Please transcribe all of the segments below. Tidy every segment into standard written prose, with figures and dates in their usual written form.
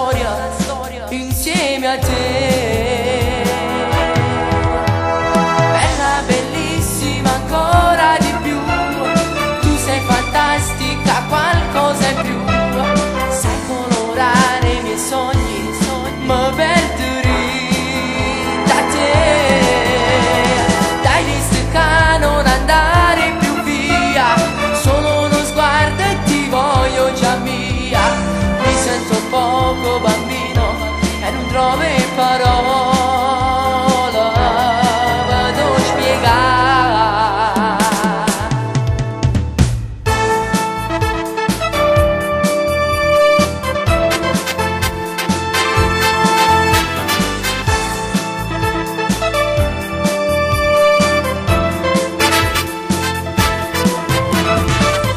storia insieme a te. Bella, bellissima, ancora di più, tu sei fantastica, qualcosa in più, sai colorare i miei sogni, mi perderei da te. Dai, distica, non andare più via, solo uno sguardo e ti voglio già mia. Mi sento poco bambino e non trovo parole per spiegare.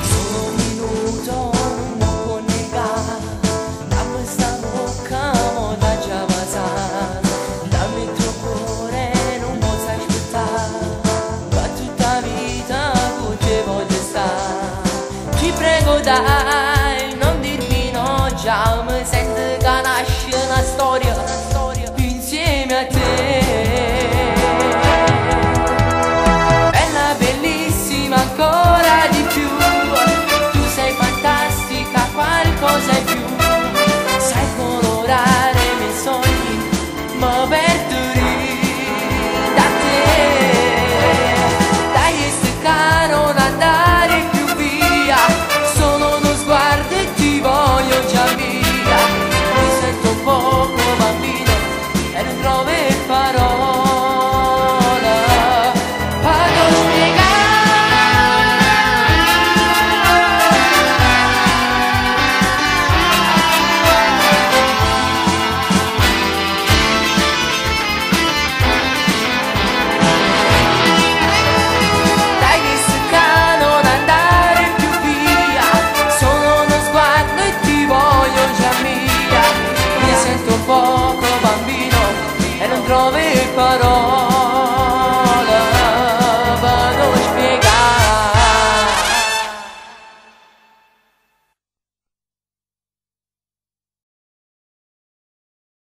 Solo un minuto non può negare, dammi sta bocca mo da già basare, dammi il tuo cuore non posso aspettare, per tutta vita con te voglio stare. Ti prego dai, non dirmi no, già mi sento che nasce una storia